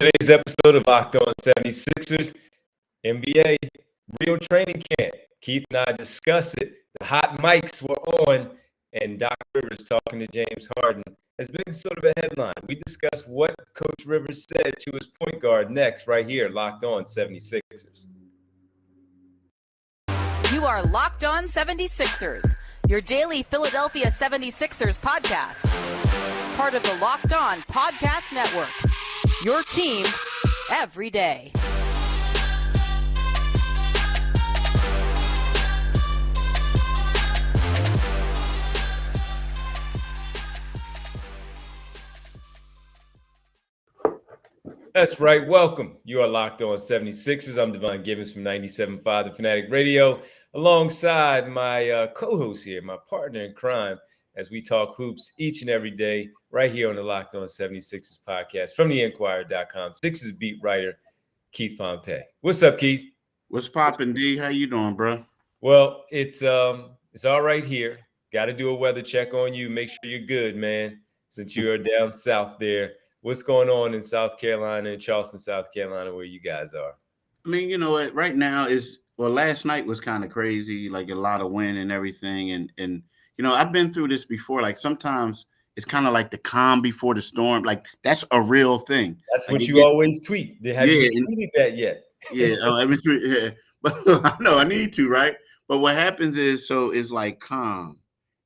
today's episode of Locked On 76ers, NBA, real training camp. Keith and I discuss it. The hot mics were on, and Doc Rivers talking to James Harden has been sort of a headline. We discuss what Coach Rivers said to his point guard next, right here, Locked On 76ers. You are Locked On 76ers, your daily Philadelphia 76ers podcast. Part of the Locked On Podcast Network. Your team every day. That's right. Welcome. You are Locked On 76ers. I'm Devon Gibbons from 97.5 The Fanatic Radio, alongside my co-host here, my partner in crime, as we talk hoops each and every day right here on the Locked On 76ers podcast from theinquirer.com. Sixers beat writer Keith Pompey. What's up, Keith? What's poppin', D? How you doing, bro? Well, it's all right here. Got to do a weather check on you. Make sure you're good, man, since you are down south there. What's going on in South Carolina, in Charleston, South Carolina, where you guys are? I mean, you know what? Right now last night was kind of crazy, like a lot of wind and everything. And you know, I've been through this before. Like sometimes it's kind of like the calm before the storm. Like that's a real thing. That's what you always tweet. Have you tweeted that yet? Yeah, yeah. But I need to, right? But what happens is, so it's like calm,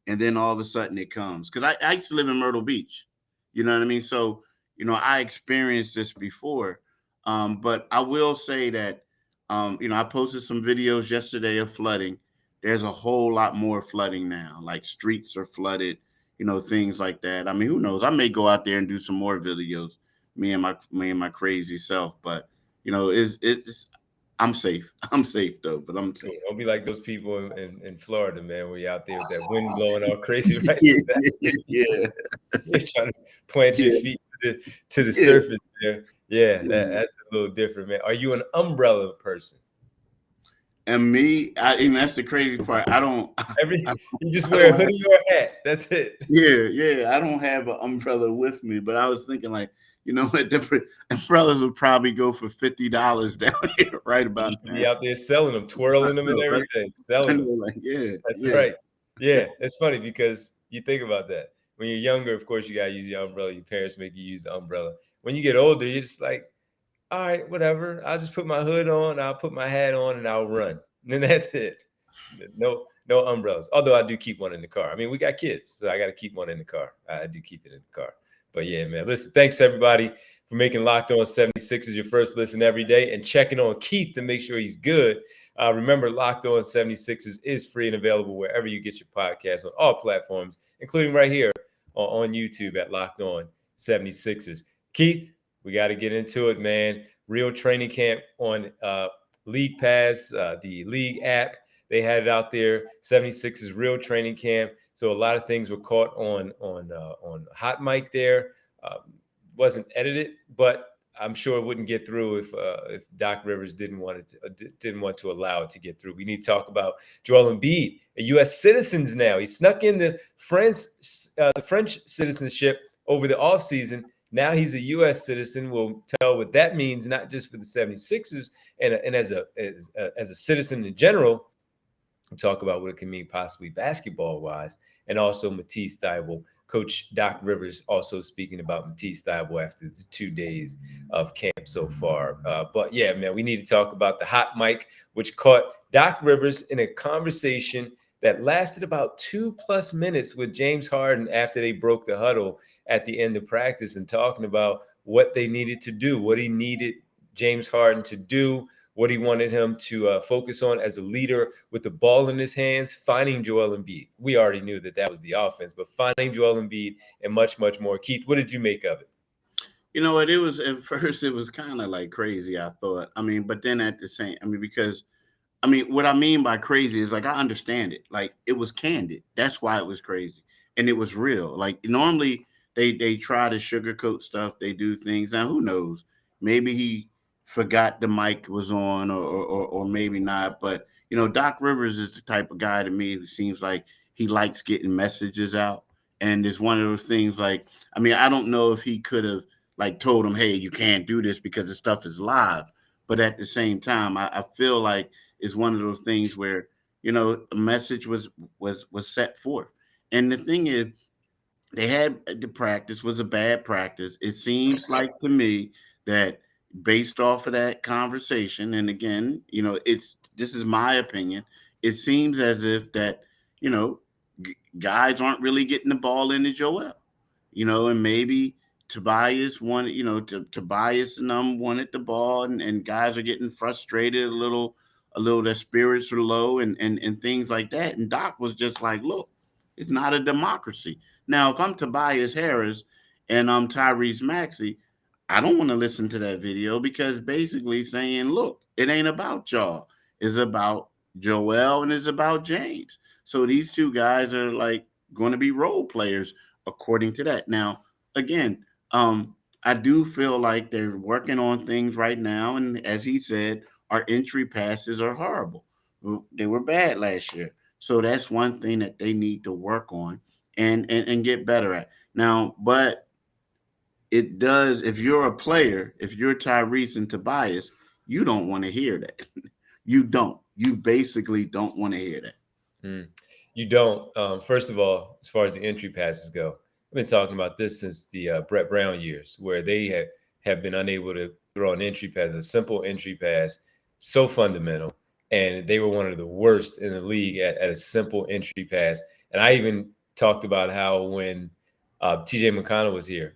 and then all of a sudden it comes. Because I used to live in Myrtle Beach. You know what I mean? So, you know, I experienced this before, but I will say that, you know, I posted some videos yesterday of flooding. There's a whole lot more flooding now, like streets are flooded, you know, things like that. I mean, who knows? I may go out there and do some more videos, me and my crazy self. But you know, I'm safe. I'm safe though. But I'm safe. Don't be like those people in Florida, man, where you're out there with that wind blowing all crazy. Right? Yeah. You're trying to plant your feet to the surface there. Yeah, that's a little different, man. Are you an umbrella person? And me, and that's the crazy part. I don't. You just wear a hoodie or a hat. That's it. Yeah. I don't have an umbrella with me, but I was thinking, like, you know what, different umbrellas will probably go for $50 down here, right about now. Be out there selling them, twirling them, and everything. Selling them. Like, that's right. Yeah, it's funny because you think about that. When you're younger, of course, you gotta use your umbrella. Your parents make you use the umbrella. When you get older, you're just like, all right, whatever. I'll just put my hood on, I'll put my hat on, and I'll run. And then that's it. No umbrellas. Although I do keep one in the car. I mean, we got kids, so I got to keep one in the car. I do keep it in the car. But yeah, man. Listen, thanks everybody for making Locked On 76ers your first listen every day and checking on Keith to make sure he's good. Remember, Locked On 76ers is free and available wherever you get your podcasts on all platforms, including right here on YouTube at Locked On 76ers. Keith, we got to get into it, man. Real training camp on League Pass, the league app. They had it out there. 76ers real training camp. So a lot of things were caught on hot mic there. Wasn't edited, but I'm sure it wouldn't get through if Doc Rivers didn't want to allow it to get through. We need to talk about Joel Embiid, a U.S. citizen now. He snuck in the French citizenship over the offseason. Now he's a U.S. citizen. We'll tell what that means, not just for the 76ers and as a citizen in general. We'll talk about what it can mean possibly basketball-wise, and also Matisse, Thybulle. Coach Doc Rivers also speaking about Matisse, Thybulle after the 2 days of camp so far. But yeah, man, we need to talk about the hot mic, which caught Doc Rivers in a conversation that lasted about 2+ minutes with James Harden after they broke the huddle at the end of practice and talking about what they needed to do, what he needed James Harden to do, what he wanted him to focus on as a leader with the ball in his hands, finding Joel Embiid. We already knew that was the offense, but finding Joel Embiid and much, much more. Keith, what did you make of it? You know what? At first it was kind of like crazy, I thought. I mean, but then at the same, because what I mean by crazy is, like, I understand it. Like, it was candid. That's why it was crazy. And it was real. Like, normally they try to sugarcoat stuff. They do things. Now, who knows? Maybe he forgot the mic was on or maybe not. But, you know, Doc Rivers is the type of guy to me who seems like he likes getting messages out. And it's one of those things, like, I don't know if he could have like told them, hey, you can't do this because the stuff is live. But at the same time, I feel like it's one of those things where, a message was set forth. And the thing is, they had the practice was a bad practice. It seems like to me that based off of that conversation, and again, this is my opinion. It seems as if that you know guys aren't really getting the ball into Joel, and maybe Tobias wanted, Tobias and wanted the ball, and guys are getting frustrated a little. Their spirits are low, and things like that. And Doc was just like, look, it's not a democracy. Now, if I'm Tobias Harris and I'm Tyrese Maxey, I don't want to listen to that video because basically saying, look, it ain't about y'all. It's about Joel and it's about James. So these two guys are like going to be role players according to that. Now, again, I do feel like they're working on things right now. And as he said, our entry passes are horrible. They were bad last year. So that's one thing that they need to work on and get better at. Now, but it does, if you're a player, if you're Tyrese and Tobias, you don't want to hear that. You don't. You basically don't want to hear that. You don't. First of all, as far as the entry passes go, I've been talking about this since the Brett Brown years, where they have been unable to throw an entry pass, a simple entry pass, so fundamental. And they were one of the worst in the league at a simple entry pass. And I even talked about how when TJ McConnell was here,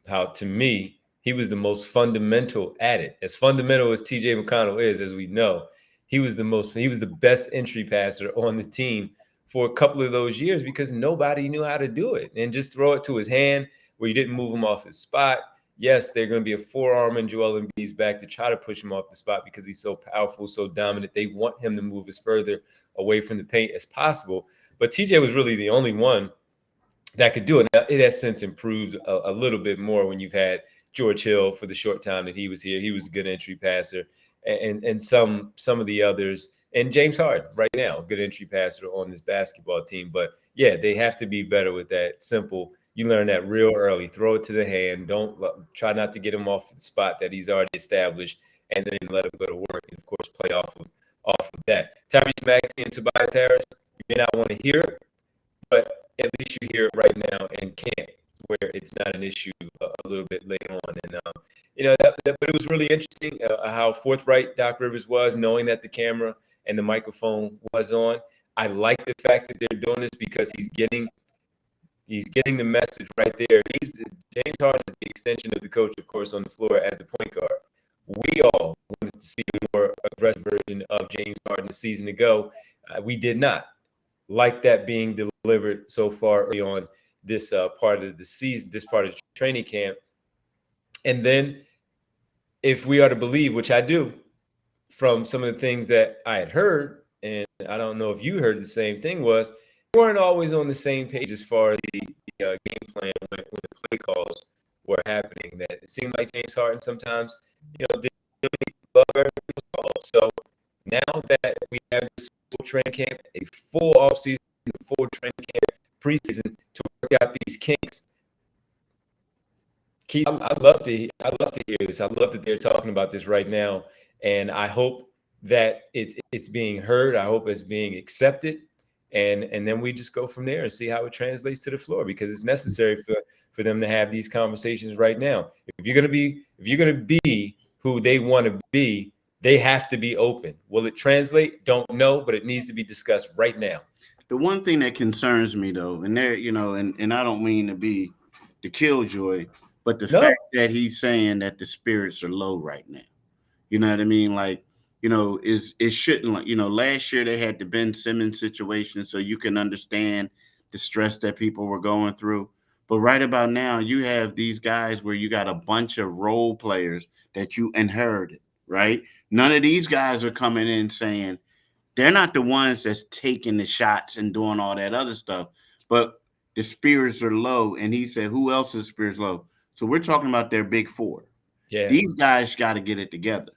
how to me, he was the most fundamental at it. As fundamental as TJ McConnell is, as we know, he was the best entry passer on the team for a couple of those years because nobody knew how to do it. And just throw it to his hand where you didn't move him off his spot. Yes, they're going to be a forearm in Joel Embiid's back to try to push him off the spot because he's so powerful, so dominant. They want him to move as further away from the paint as possible. But TJ was really the only one that could do it. Now, it has since improved a little bit more when you've had George Hill for the short time that he was here. He was a good entry passer, and some of the others, and James Harden right now, good entry passer on this basketball team. But yeah, they have to be better with that simple. You learn that real early. Throw it to the hand. Don't try not to get him off the spot that he's already established, and then let him go to work. And of course, play off of that. Tyrese Maxey and Tobias Harris, you may not want to hear it, but at least you hear it right now and can't, where it's not an issue a little bit later on. And but it was really interesting how forthright Doc Rivers was, knowing that the camera and the microphone was on. I like the fact that they're doing this because he's getting the message right there. James Harden is the extension of the coach, of course, on the floor as the point guard. We all wanted to see a more aggressive version of James Harden a season ago. We did not like that being delivered so far early on this part of the season, this part of the training camp. And then if we are to believe, which I do, from some of the things that I had heard, and I don't know if you heard the same thing, was we weren't always on the same page as far as the game plan when the play calls were happening. That it seemed like James Harden sometimes, didn't really love everything was called. So now that we have this full training camp, a full offseason, a full training camp, preseason to work out these kinks. I love to hear this. I love that they're talking about this right now, and I hope that it's being heard. I hope it's being accepted, and then we just go from there and see how it translates to the floor, because it's necessary for them to have these conversations right now. If you're gonna be who they want to be, they have to be open. Will it translate? Don't know, but it needs to be discussed right now. The one thing that concerns me though, and there, and I don't mean to be the killjoy, but the fact that he's saying that the spirits are low right now. You know what I mean? Like, it shouldn't, like, last year they had the Ben Simmons situation, so you can understand the stress that people were going through. But right about now, you have these guys where you got a bunch of role players that you inherited, right? None of these guys are coming in saying, they're not the ones that's taking the shots and doing all that other stuff, but the spirits are low. And he said, who else's spirits low? So we're talking about their big four. Yeah. These guys got to get it together.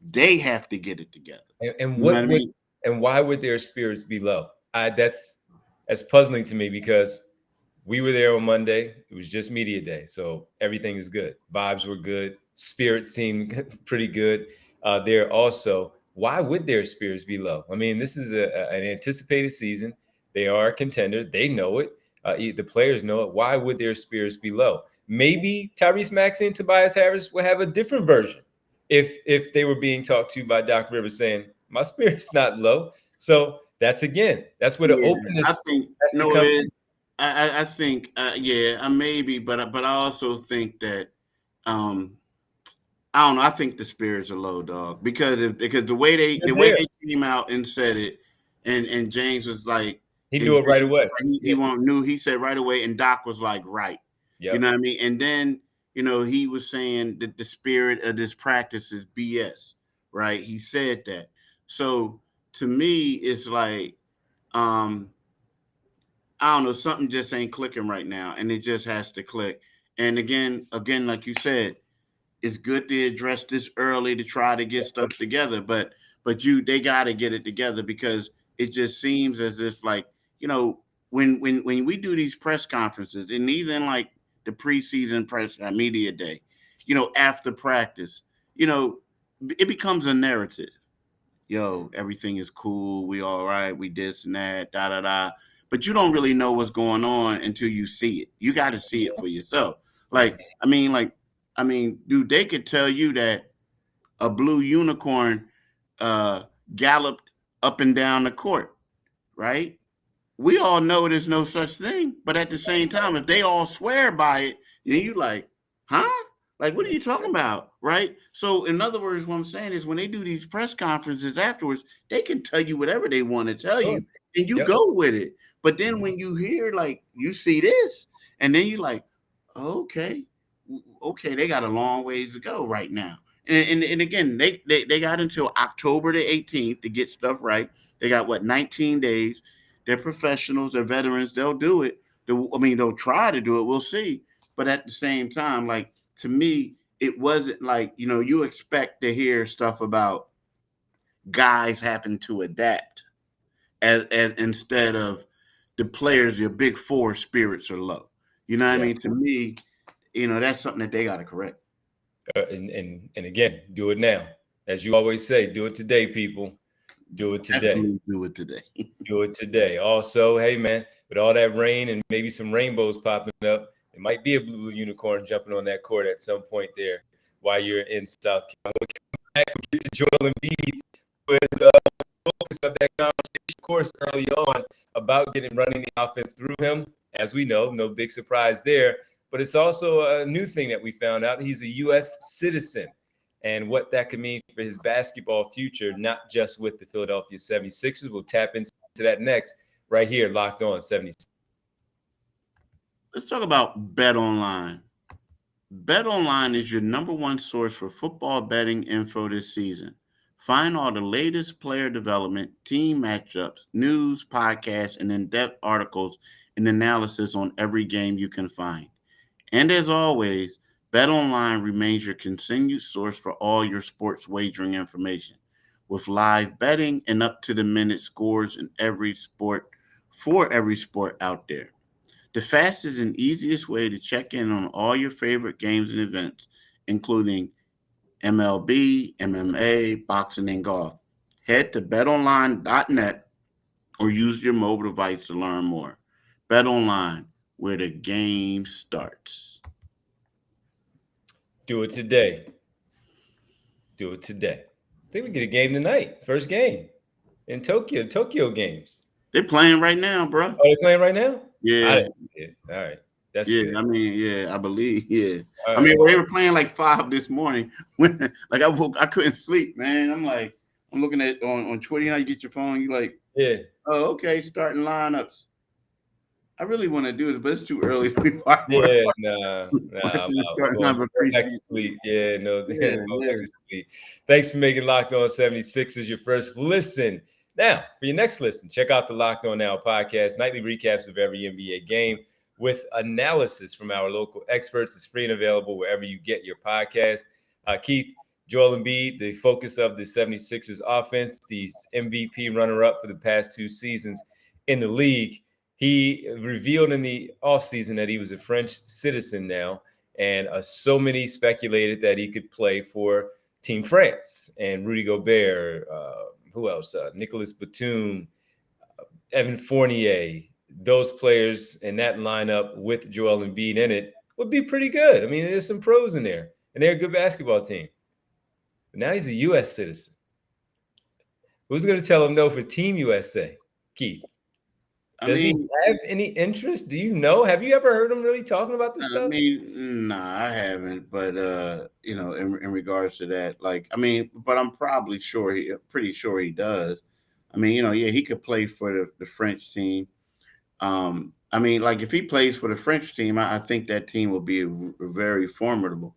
They have to get it together. And why would their spirits be low? That's puzzling to me, because We were there on Monday. It was just media day, so everything is good. Vibes were good. Spirits seemed pretty good there also. Why would their spirits be low? I mean, this is an anticipated season. They are a contender. They know it. The players know it. Why would their spirits be low? Maybe Tyrese Maxey and Tobias Harris will have a different version if they were being talked to by Doc Rivers saying, my spirit's not low. So that's where the Yeah, I openness think has to no, it come is. in. I think yeah, maybe, but I also think that um I don't know. I think the spirits are low, dog, because the way They're there. they came out and said it, and James was like, He knew and it right away. he won't knew. He said right away, and Doc was like, right, you Yep. know what I mean. And then he was saying that the spirit of this practice is BS, right? He said that. So to me, it's like, um, I don't know, something just ain't clicking right now, and it just has to click. And again, like you said, it's good to address this early to try to get stuff together, but they got to get it together, because it just seems as if, like, when we do these press conferences, and even like the preseason press media day, after practice, it becomes a narrative. Yo, everything is cool, we all right, we this and that, da da da. But you don't really know what's going on until you see it. You got to see it for yourself. Like, dude, they could tell you that a blue unicorn galloped up and down the court, right? We all know there's no such thing, but at the same time, if they all swear by it, then you like, huh? Like, what are you talking about, right? So, in other words, what I'm saying is, when they do these press conferences afterwards, they can tell you whatever they want to tell Sure. you, and you Yep. go with it. But then when you hear, like, you see this, and then you like, okay, okay, they got a long ways to go right now. And again, they got until October the 18th to get stuff right. They got, what, 19 days. They're professionals, they're veterans, they'll do it. They'll try to do it. We'll see. But at the same time, like, to me, it wasn't like, you expect to hear stuff about guys having to adapt, as instead of the players, your big four spirits are low. You know what I Yeah. mean? To me, that's something that they got to correct. And again, do it now. As you always say, do it today, people. Do it today. Definitely do it today. Do it today. Also, hey man, with all that rain and maybe some rainbows popping up, it might be a blue unicorn jumping on that court at some point there while you're in South Carolina. We'll come back and get to Joel Embiid, who is the focus of that conversation, of course, early on about running the offense through him. As we know, no big surprise there. But it's also a new thing that we found out. He's a U.S. citizen, and what that could mean for his basketball future, not just with the Philadelphia 76ers. We'll tap into that next right here, Locked On 76. Let's talk about Bet Online. Bet Online is your number one source for football betting info this season. Find all the latest player development, team matchups, news, podcasts, and in-depth articles and analysis on every game you can find. And as always, BetOnline remains your continued source for all your sports wagering information, with live betting and up-to-the-minute scores in every sport for every sport out there. The fastest and easiest way to check in on all your favorite games and events, including MLB, MMA, boxing, and golf. Head to betonline.net or use your mobile device to learn more. BetOnline, where the game starts. Do it today. Do it today. I think we get a game tonight. First game in Tokyo games. They're playing right now, bro. Oh, they're playing right now? Yeah. All right. That's Yeah, good. I believe. Yeah. All I mean, right. they were playing like 5 this morning. When like I couldn't sleep, man. I'm looking at on Twitter. You know, you get your phone, you like, Yeah. oh, okay, starting lineups. I really want to do this, but it's too early to be part of Yeah, nah, I'm out. Going back to preseason. sleep. Yeah, no, Yeah, going yeah. back to sleep. Thanks for making Locked On 76ers your first listen. Now, for your next listen, check out the Locked On Now podcast, nightly recaps of every NBA game with analysis from our local experts. It's free and available wherever you get your podcast. Keith, Joel Embiid, the focus of the 76ers offense, the MVP runner-up for the past 2 seasons in the league. He revealed in the offseason that he was a French citizen now, and so many speculated that he could play for Team France and Rudy Gobert. Who else? Nicolas Batum, Evan Fournier. Those players in that lineup with Joel Embiid in it would be pretty good. I mean, there's some pros in there, and they're a good basketball team. But now he's a U.S. citizen. Who's going to tell him no for Team USA? Keith. I Does he mean, have any interest? Do you know? Have you ever heard him really talking about this I stuff? mean, nah, I haven't. But in regards to that, like, I mean, but I'm probably sure pretty sure he does. I mean, yeah, he could play for the French team. I mean, like if he plays for the French team, I think that team will be very formidable.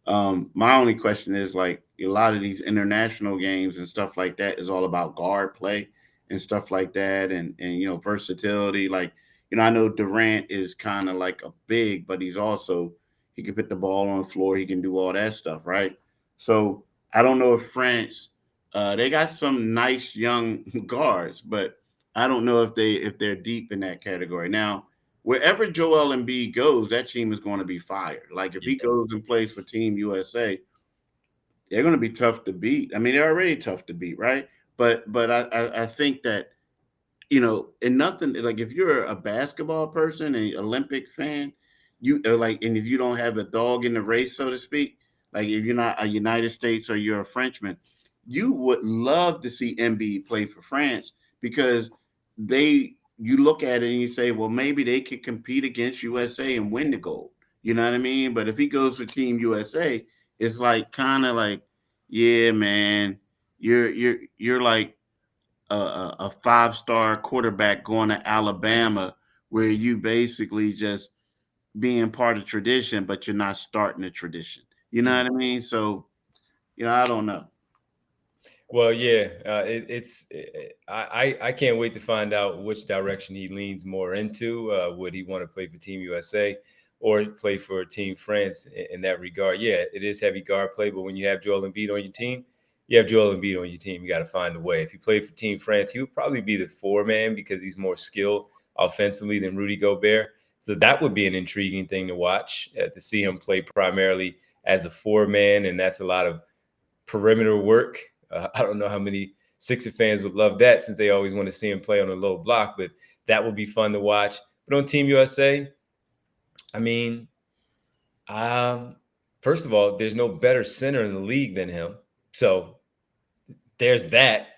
My only question is like a lot of these international games and stuff like that is all about guard play and stuff like that, and versatility. Like I know Durant is kind of like a big, but he can put the ball on the floor. He can do all that stuff, right? So I don't know if France, they got some nice young guards, but I don't know if they're deep in that category. Now, wherever Joel Embiid goes, that team is going to be fired. Like if he Yeah. goes and plays for Team USA, they're going to be tough to beat. I mean, they're already tough to beat, right? But I think that and nothing like if you're a basketball person and Olympic fan, you like, and if you don't have a dog in the race, so to speak, like if you're not a United States or you're a Frenchman, you would love to see Embiid play for France because you look at it and you say, well, maybe they could compete against USA and win the gold. You know what I mean? But if he goes for Team USA, it's like kind of like, yeah, man, you're like a 5-star quarterback going to Alabama, where you basically just being part of tradition, but you're not starting a tradition. You know what I mean? So, I don't know. Well, yeah, I can't wait to find out which direction he leans more into. Would he want to play for Team USA or play for Team France in that regard? Yeah, it is heavy guard play, but when you have Joel Embiid on your team, you have Joel Embiid on your team. You got to find a way. If he played for Team France, he would probably be the 4-man because he's more skilled offensively than Rudy Gobert. So that would be an intriguing thing to watch, to see him play primarily as a 4-man, and that's a lot of perimeter work. I don't know how many Sixer fans would love that since they always want to see him play on a low block, but that would be fun to watch. But on Team USA, I mean, um, first of all, there's no better center in the league than him. So there's that.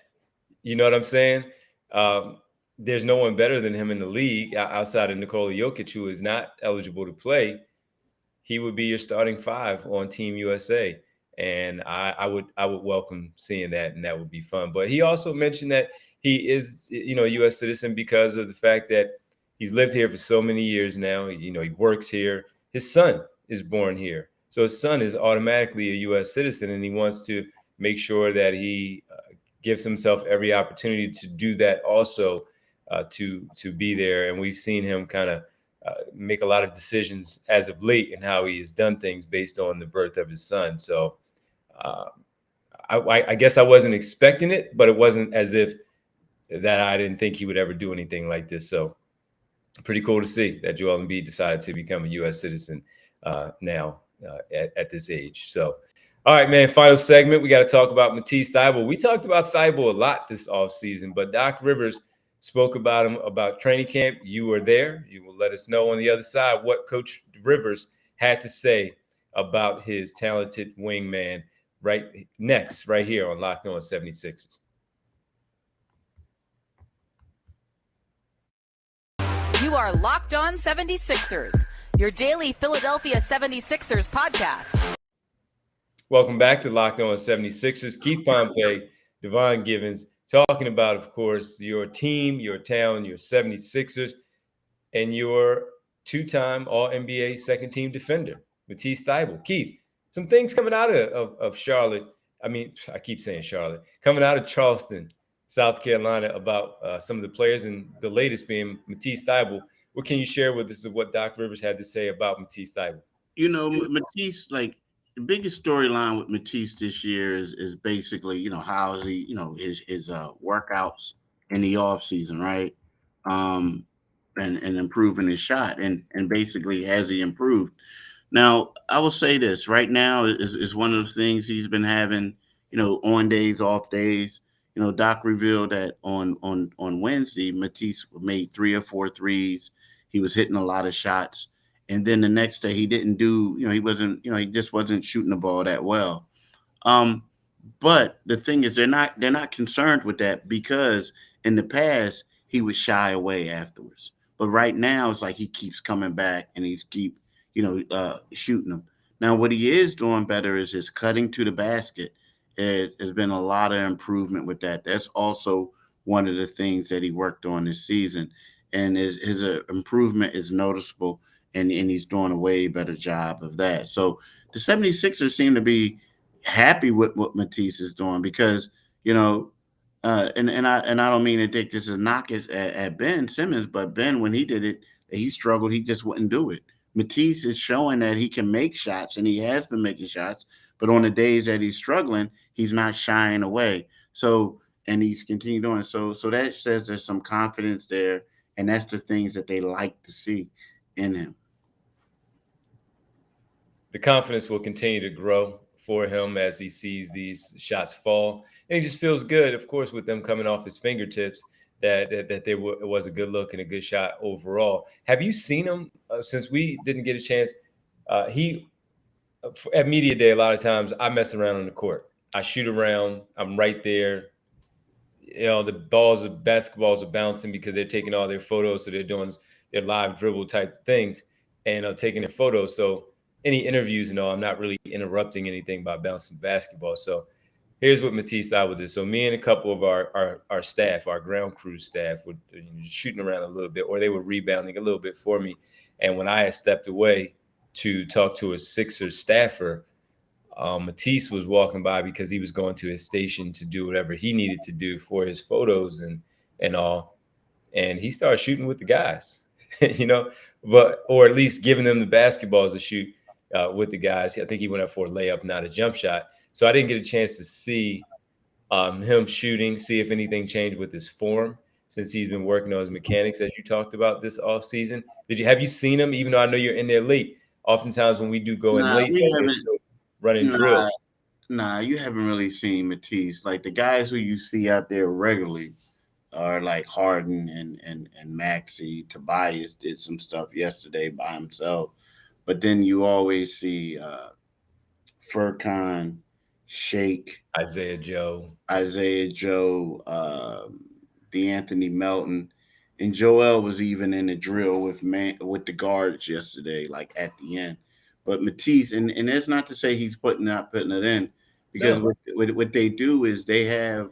You know what I'm saying? Um, there's no one better than him in the league outside of Nikola Jokic, who is not eligible to play. He would be your starting 5 on Team USA. And I would welcome seeing that, and that would be fun. But he also mentioned that he is, a U.S. citizen because of the fact that he's lived here for so many years now. He works here. His son is born here, so his son is automatically a U.S. citizen, and he wants to make sure that he gives himself every opportunity to do that also, to be there. And we've seen him kind of make a lot of decisions as of late and how he has done things based on the birth of his son. So uh, I guess I wasn't expecting it, but it wasn't as if that I didn't think he would ever do anything like this. So pretty cool to see that Joel Embiid decided to become a U.S. citizen now at this age. So, all right, man, final segment. We got to talk about Matisse Thybulle. We talked about Thybulle a lot this offseason, but Doc Rivers spoke about him about training camp. You were there. You will let us know on the other side what Coach Rivers had to say about his talented wingman right next, right here on Locked On 76ers. You are Locked On 76ers, your daily Philadelphia 76ers podcast. Welcome back to Locked On 76ers. Keith Pompey, Devon Givens, talking about, of course, your team, your town, your 76ers, and your 2-time All-NBA second-team defender, Matisse Thybulle. Keith, some things coming out of Charlotte. I mean, I keep saying Charlotte. Coming out of Charleston, South Carolina, about some of the players, and the latest being Matisse Thybulle. What can you share with us of what Doc Rivers had to say about Matisse Thybulle? Matisse, like the biggest storyline with Matisse this year is basically, how is he, his workouts in the off season, right? Um, and improving his shot, and basically has he improved. Now, I will say this right now is one of those things he's been having, on days, off days. Doc revealed that on Wednesday, Matisse made three or four threes. He was hitting a lot of shots. And then the next day he didn't do, he wasn't, he just wasn't shooting the ball that well. Um, but the thing is, they're not concerned with that because in the past he would shy away afterwards. But right now it's like he keeps coming back and he's keep shooting them. Now what he is doing better is his cutting to the basket. It has been a lot of improvement with that. That's also one of the things that he worked on this season, and his improvement is noticeable, and he's doing a way better job of that. So the 76ers seem to be happy with what Matisse is doing because you know, and I don't mean to take this as a knock at Ben Simmons, but Ben when he did it, he struggled. He just wouldn't do it. Matisse is showing that he can make shots, and he has been making shots. But on the days that he's struggling, he's not shying away. So and he's continued doing so that says there's some confidence there, and that's the things that they like to see in him. The confidence will continue to grow for him as he sees these shots fall, and he just feels good, of course, with them coming off his fingertips. That it was a good look and a good shot overall. Have you seen him since we didn't get a chance? He at media day a lot of times I mess around on the court. I shoot around. I'm right there. The basketballs are bouncing because they're taking all their photos, so they're doing their live dribble type things and taking their photos. So any interviews, I'm not really interrupting anything by bouncing basketball. So here's what Matisse Thybulle did. So me and a couple of our staff, our ground crew staff, were shooting around a little bit, or they were rebounding a little bit for me. And when I had stepped away to talk to a Sixers staffer, Matisse was walking by because he was going to his station to do whatever he needed to do for his photos and all. And he started shooting with the guys, but or at least giving them the basketballs to shoot with the guys. I think he went up for a layup, not a jump shot. So I didn't get a chance to see him shooting, see if anything changed with his form since he's been working on his mechanics, as you talked about this off season. Have you seen him? Even though I know you're in there late, oftentimes when we do go in Nah, late, we they're haven't. still running drills. Nah, nah, you haven't really seen Matisse. Like the guys who you see out there regularly are like Harden and Maxey. Tobias did some stuff yesterday by himself, but then you always see Furkan, Shake, Isaiah Joe. Isaiah Joe, DeAnthony Melton, and Joel was even in the drill with the guards yesterday, like at the end. But Matisse, and that's not to say he's not putting it in, because No. what they do is they have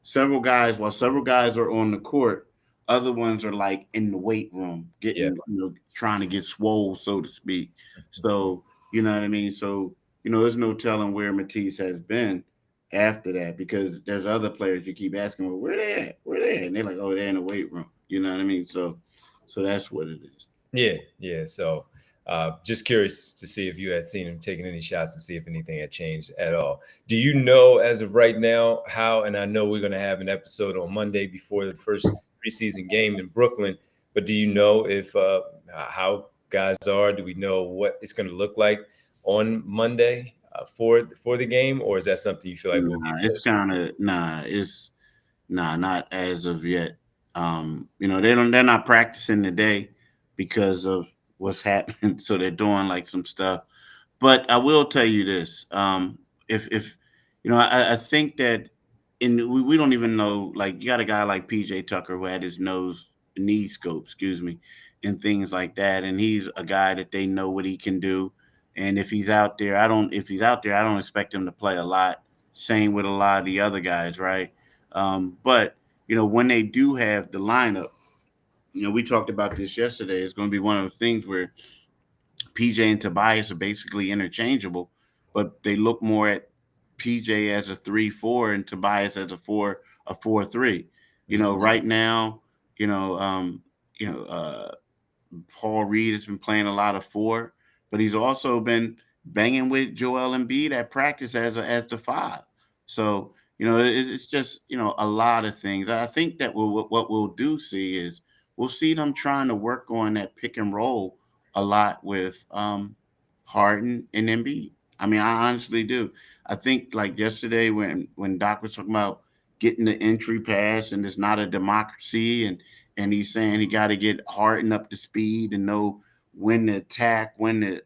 several guys. While several guys are on the court, other ones are like in the weight room, Yeah. getting trying to get swole, so to speak. So you know what I mean. So there's no telling where Matisse has been after that, because there's other players you keep asking, well, where they at? Where they at? And they're like, oh, they're in the weight room. You know what I mean? So that's what it is. Yeah. So just curious to see if you had seen him taking any shots and see if anything had changed at all. Do you know as of right now how, and I know we're going to have an episode on Monday before the first preseason game in Brooklyn, but do you know if how guys are? Do we know what it's going to look like on Monday for the game, or is that something you feel like will get Nah, it's closer? kind of it's not as of yet. They're not practicing today because of what's happening. So they're doing like some stuff. But I will tell you this: if I think that we don't even know. Like you got a guy like PJ Tucker who had his knee scope, excuse me, and things like that, and he's a guy that they know what he can do. And if he's out there, I don't expect him to play a lot. Same with a lot of the other guys, right? But when they do have the lineup, we talked about this yesterday. It's going to be one of those things where PJ and Tobias are basically interchangeable, but they look more at PJ as a 3-4 and Tobias as a 4-3. Right now, you know, um, you know, uh, Paul Reed has been playing a lot of 4, but he's also been banging with Joel Embiid at practice as the 5. So it's just a lot of things. I think that what we'll do see is we'll see them trying to work on that pick and roll a lot with Harden and Embiid. I mean, I honestly do. I think like yesterday when Doc was talking about getting the entry pass and it's not a democracy, and he's saying he got to get Harden up to speed and know when to attack, when to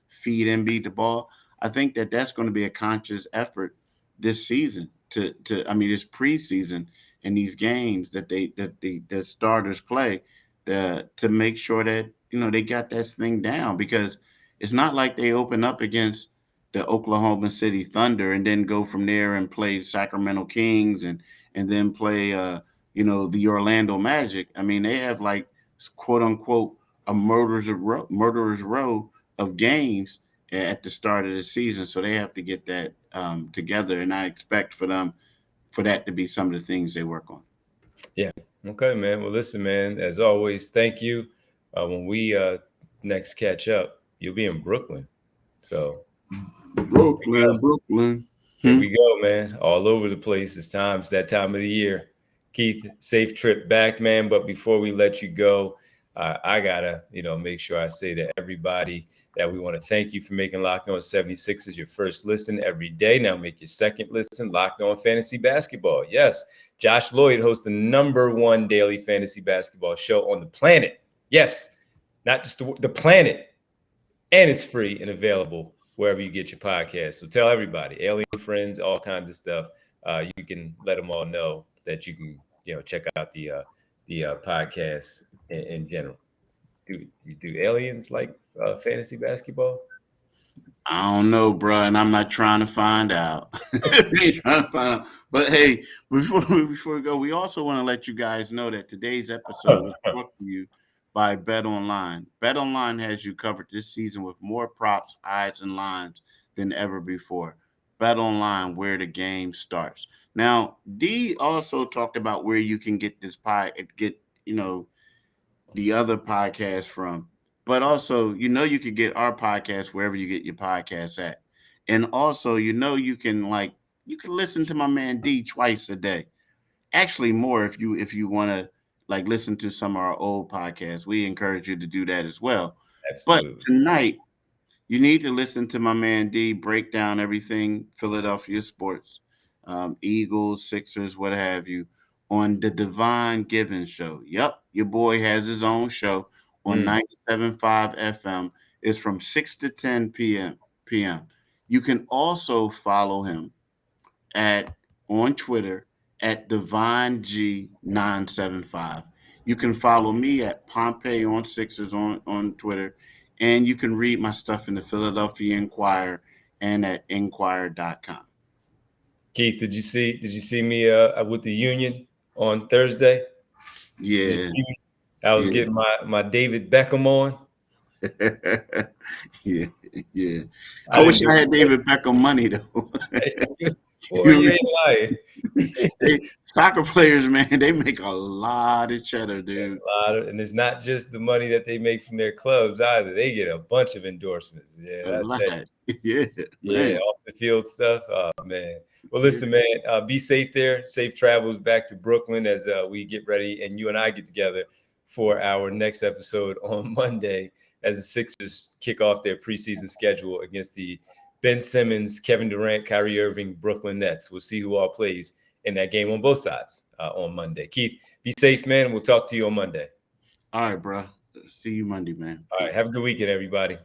feed Embiid the ball. I think that's going to be a conscious effort this season to I mean this preseason in these games that the starters play to make sure that they got that thing down, because it's not like they open up against the Oklahoma City Thunder and then go from there and play Sacramento Kings and then play the Orlando Magic. I mean, they have like quote unquote a murderer's row of games at the start of the season, so they have to get that together, and I expect for that to be some of the things they work on. Yeah. Okay, man. Well, listen, man, as always, thank you. When we next catch up, you'll be in Brooklyn. So Brooklyn. Here we go, man. All over the place. It's that time of the year. Keith, safe trip back, man. But before we let you go, I gotta, make sure I say to everybody that we want to thank you for making Locked On 76ers your first listen every day. Now make your second listen Locked On Fantasy Basketball. Yes, Josh Lloyd hosts the #1 daily fantasy basketball show on the planet. Yes, not just the planet. And it's free and available wherever you get your podcast. So tell everybody, alien friends, all kinds of stuff. You can let them all know that you can, check out the podcast in general. Do aliens like fantasy basketball? I don't know, bro, and I'm not trying to find out. But hey, before we go, we also want to let you guys know that today's episode was brought to you by Bet Online. Bet Online has you covered this season with more props, odds, and lines than ever before. Bet Online, where the game starts. Now, D also talked about where you can get the other podcast from. But also, you could get our podcast wherever you get your podcasts at. And also, you can listen to my man D twice a day. Actually, more if you want to listen to some of our old podcasts. We encourage you to do that as well. Absolutely. But tonight, you need to listen to my man D break down everything Philadelphia sports, Eagles, Sixers, what have you, on the Devon Givens show. Yep, your boy has his own show on 97.5 FM. It's from 6 to 10 p.m. You can also follow him on Twitter at DivonG975. You can follow me at Pompey on Sixers on Twitter, and you can read my stuff in the Philadelphia Inquirer and at Inquirer.com. Keith, did you see me with the Union on Thursday? Yeah. I was getting my David Beckham on. Yeah. I wish I had David Beckham money though. Boy, you ain't lying. Soccer players, man, they make a lot of cheddar, dude. And it's not just the money that they make from their clubs either. They get a bunch of endorsements. Yeah, Yeah, off the field stuff. Oh man. Well, listen, man. Be safe there. Safe travels back to Brooklyn as we get ready, and you and I get together for our next episode on Monday as the Sixers kick off their preseason schedule against the Ben Simmons, Kevin Durant, Kyrie Irving, Brooklyn Nets. We'll see who all plays in that game on both sides on Monday. Keith, be safe, man. We'll talk to you on Monday. All right, bro. See you Monday, man. All right. Have a good weekend, everybody.